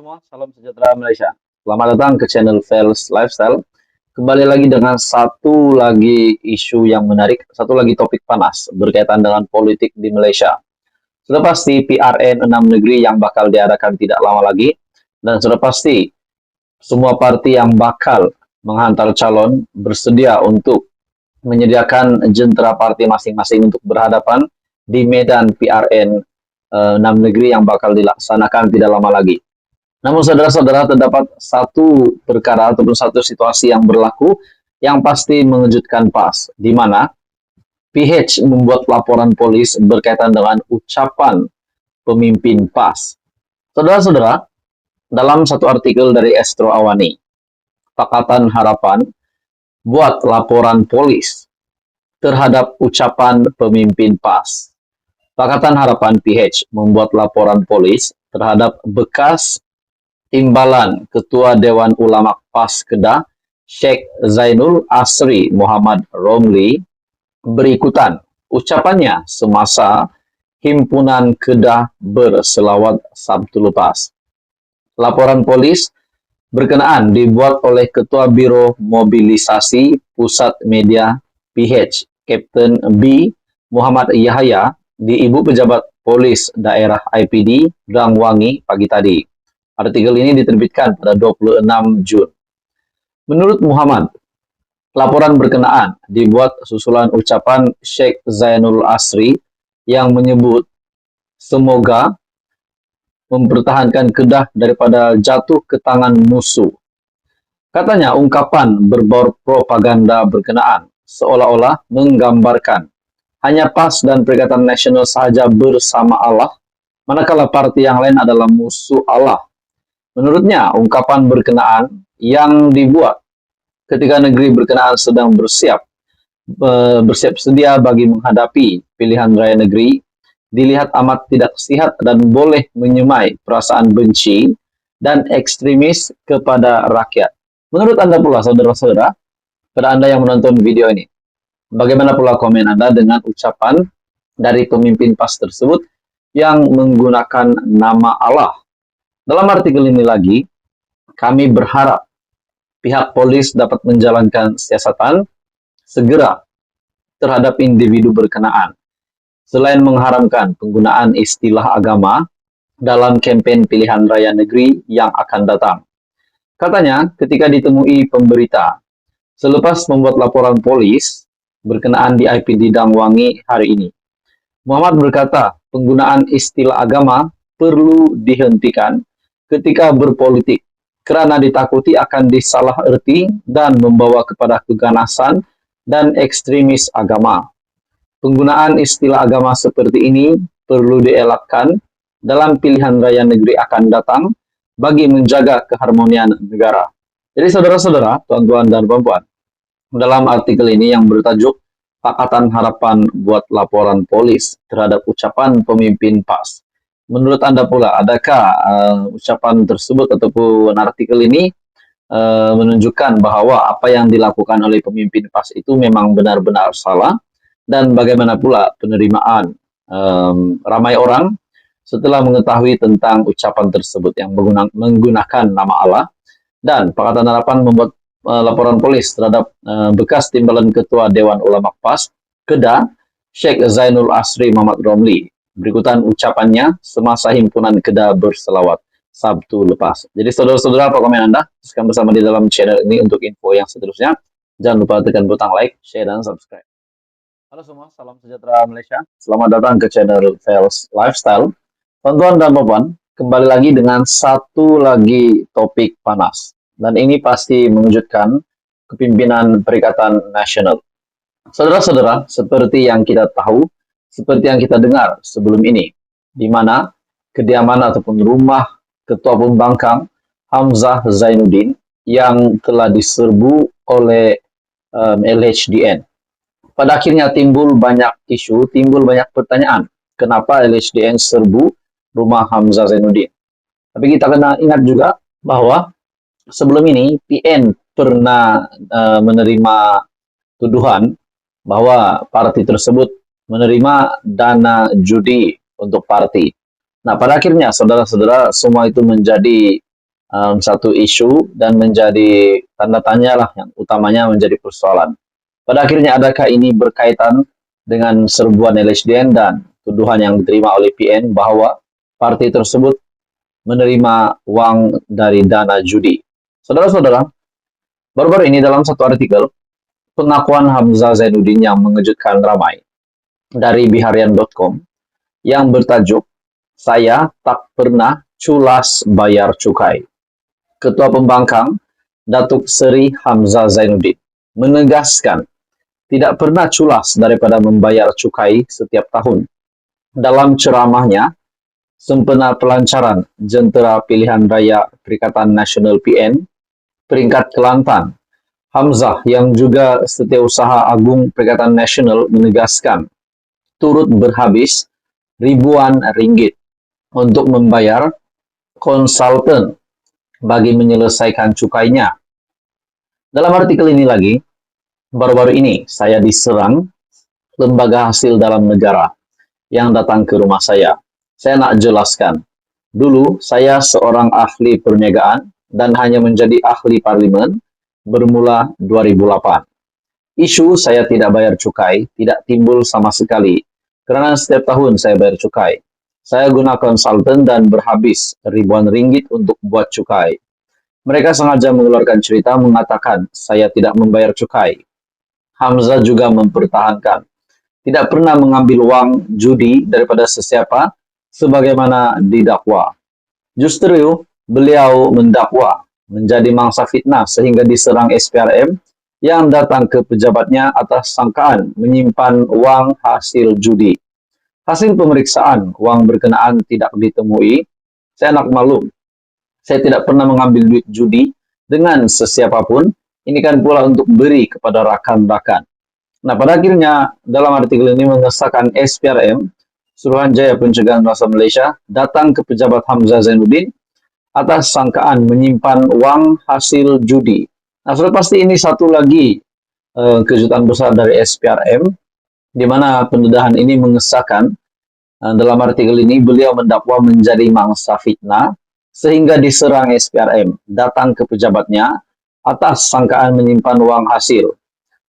semua, salam sejahtera Malaysia. Selamat datang ke channel Fels Lifestyle. Kembali lagi dengan satu lagi isu yang menarik, satu lagi topik panas berkaitan dengan politik di Malaysia. Sudah pasti PRN 6 negeri yang bakal diadakan tidak lama lagi, dan sudah pasti semua parti yang bakal menghantar calon bersedia untuk menyediakan jentera parti masing-masing untuk berhadapan di medan PRN 6 negeri yang bakal dilaksanakan tidak lama lagi. Namun saudara-saudara, terdapat satu perkara ataupun satu situasi yang berlaku yang pasti mengejutkan PAS, di mana PH membuat laporan polis berkaitan dengan ucapan pemimpin PAS. Saudara-saudara, dalam satu artikel dari Astro Awani, Pakatan Harapan buat laporan polis terhadap ucapan pemimpin PAS. Pakatan Harapan PH membuat laporan polis terhadap bekas Timbalan Ketua Dewan Ulama PAS Kedah, Sheikh Zainul Asri Muhammad Romli, berikutan ucapannya semasa Himpunan Kedah berselawat Sabtu lepas. Laporan polis berkenaan dibuat oleh Ketua Biro Mobilisasi Pusat Media PH, Kapten B. Muhammad Yahya, di Ibu Pejabat Polis Daerah IPD Rangwangi pagi tadi. Artikel ini diterbitkan pada 26 Jun. Menurut Muhammad, laporan berkenaan dibuat susulan ucapan Sheikh Zainul Asri yang menyebut semoga mempertahankan Kedah daripada jatuh ke tangan musuh. Katanya ungkapan berbau propaganda berkenaan seolah-olah menggambarkan hanya PAS dan Perikatan Nasional sahaja bersama Allah, manakala parti yang lain adalah musuh Allah. Menurutnya, ungkapan berkenaan yang dibuat ketika negeri berkenaan sedang bersiap sedia bagi menghadapi pilihan raya negeri dilihat amat tidak sihat dan boleh menyemai perasaan benci dan ekstremis kepada rakyat. Menurut Anda pula, saudara-saudara, pada Anda yang menonton video ini, bagaimana pula komen Anda dengan ucapan dari pemimpin PAS tersebut yang menggunakan nama Allah? Dalam artikel ini lagi, kami berharap pihak polis dapat menjalankan siasatan segera terhadap individu berkenaan, selain mengharamkan penggunaan istilah agama dalam kempen pilihan raya negeri yang akan datang. Katanya, ketika ditemui pemberita, selepas membuat laporan polis berkenaan di IPD Rangwangi hari ini, Muhammad berkata, penggunaan istilah agama perlu dihentikan ketika berpolitik, kerana ditakuti akan disalah erti dan membawa kepada keganasan dan ekstremis agama. Penggunaan istilah agama seperti ini perlu dielakkan dalam pilihan raya negeri akan datang bagi menjaga keharmonian negara. Jadi saudara-saudara, tuan-tuan dan puan-puan, dalam artikel ini yang bertajuk Pakatan Harapan buat laporan polis terhadap ucapan pemimpin PAS. Menurut Anda pula, adakah ucapan tersebut ataupun artikel ini menunjukkan bahwa apa yang dilakukan oleh pemimpin PAS itu memang benar-benar salah, dan bagaimana pula penerimaan ramai orang setelah mengetahui tentang ucapan tersebut yang menggunakan nama Allah? Dan Pakatan Harapan membuat laporan polis terhadap bekas Timbalan Ketua Dewan Ulama PAS Kedah, Sheikh Zainul Asri Muhammad Romli. Berikutan ucapannya semasa Himpunan Kedah berselawat Sabtu lepas. Jadi saudara-saudara, apa komen Anda? Teruskan bersama di dalam channel ini untuk info yang seterusnya. Jangan lupa tekan butang like, share, dan subscribe. Halo semua, salam sejahtera Malaysia. Selamat datang ke channel Fels Lifestyle. Tuan-tuan dan puan, kembali lagi dengan satu lagi topik panas. Dan ini pasti mengejutkan kepimpinan Perikatan Nasional. Saudara-saudara, seperti yang kita tahu, seperti yang kita dengar sebelum ini, di mana kediaman ataupun rumah Ketua Pembangkang Hamzah Zainuddin yang telah diserbu oleh LHDN. Pada akhirnya timbul banyak isu, timbul banyak pertanyaan, kenapa LHDN serbu rumah Hamzah Zainuddin. Tapi kita kena ingat juga bahwa sebelum ini PN pernah menerima tuduhan bahwa parti tersebut menerima dana judi untuk parti. Nah, pada akhirnya saudara-saudara, semua itu menjadi satu isu dan menjadi tanda tanya lah yang utamanya menjadi persoalan. Pada akhirnya adakah ini berkaitan dengan serbuan LHDN dan tuduhan yang diterima oleh PN bahwa partai tersebut menerima uang dari dana judi. Saudara-saudara, baru-baru ini dalam satu artikel, pengakuan Hamzah Zainuddin yang mengejutkan ramai dari biharian.com yang bertajuk "Saya tak pernah culas bayar cukai". Ketua Pembangkang, Datuk Seri Hamzah Zainuddin, menegaskan tidak pernah culas daripada membayar cukai setiap tahun. Dalam ceramahnya, sempena pelancaran Jentera Pilihan Raya Perikatan Nasional PN, peringkat Kelantan, Hamzah yang juga Setiausaha Agung Perikatan Nasional menegaskan turut berhabis ribuan ringgit untuk membayar konsultan bagi menyelesaikan cukainya. Dalam artikel ini lagi, baru-baru ini saya diserang lembaga hasil dalam negara yang datang ke rumah saya. Saya nak jelaskan. Dulu saya seorang ahli perniagaan dan hanya menjadi ahli parlimen bermula 2008. Isu saya tidak bayar cukai tidak timbul sama sekali karena setiap tahun saya bayar cukai. Saya guna konsultan dan berhabis ribuan ringgit untuk buat cukai. Mereka sengaja mengeluarkan cerita mengatakan saya tidak membayar cukai. Hamzah juga mempertahankan tidak pernah mengambil uang judi daripada sesiapa sebagaimana didakwa. Justru beliau mendakwa menjadi mangsa fitnah sehingga diserang SPRM yang datang ke pejabatnya atas sangkaan menyimpan uang hasil judi. Hasil pemeriksaan uang berkenaan tidak ditemui. Saya nak maklum, saya tidak pernah mengambil duit judi dengan sesiapapun. Ini kan pula untuk beri kepada rakan-rakan. Nah, pada akhirnya dalam artikel ini mengesahkan SPRM, Suruhanjaya Pencegahan Rasuah Malaysia, datang ke pejabat Hamzah Zainuddin atas sangkaan menyimpan uang hasil judi. Nah, sudah pasti ini satu lagi kejutan besar dari SPRM, di mana pendedahan ini mengesahkan dalam artikel ini beliau mendakwa menjadi mangsa fitnah sehingga diserang SPRM, datang ke pejabatnya atas sangkaan menyimpan uang hasil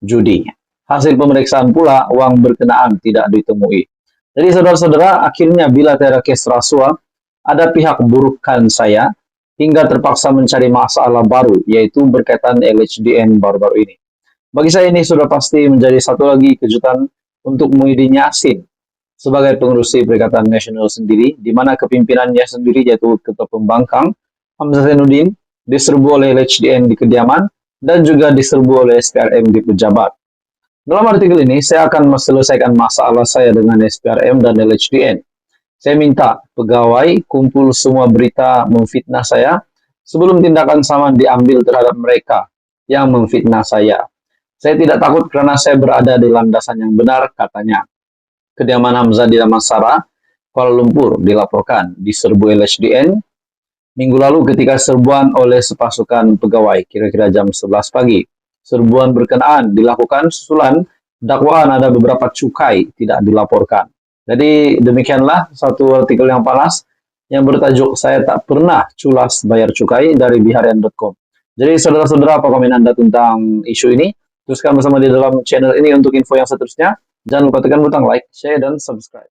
judi. Hasil pemeriksaan pula uang berkenaan tidak ditemui. Jadi saudara-saudara, akhirnya bila tiada kes rasuah, ada pihak burukan saya hingga terpaksa mencari masalah baru, yaitu berkaitan LHDN baru-baru ini. Bagi saya ini sudah pasti menjadi satu lagi kejutan untuk Muhyiddin Yassin sebagai pengurusi Perikatan Nasional sendiri, di mana kepimpinannya sendiri yaitu Ketua Pembangkang Hamzah Zainuddin diserbu oleh LHDN di kediaman dan juga diserbu oleh SPRM di pejabat. Dalam artikel ini, saya akan menyelesaikan masalah saya dengan SPRM dan LHDN. Saya minta pegawai kumpul semua berita memfitnah saya sebelum tindakan saman diambil terhadap mereka yang memfitnah saya. Saya tidak takut karena saya berada di landasan yang benar, katanya. Kediaman Hamzah di Damansara, Kuala Lumpur dilaporkan diserbu LHDN minggu lalu ketika serbuan oleh sepasukan pegawai kira-kira jam 11 pagi. Serbuan berkenaan dilakukan susulan dakwaan ada beberapa cukai tidak dilaporkan. Jadi demikianlah satu artikel yang panas yang bertajuk "Saya tak pernah culas bayar cukai" dari biharian.com. Jadi saudara-saudara, apa komen Anda tentang isu ini? Teruskan bersama di dalam channel ini untuk info yang seterusnya. Jangan lupa tekan butang like, share, dan subscribe.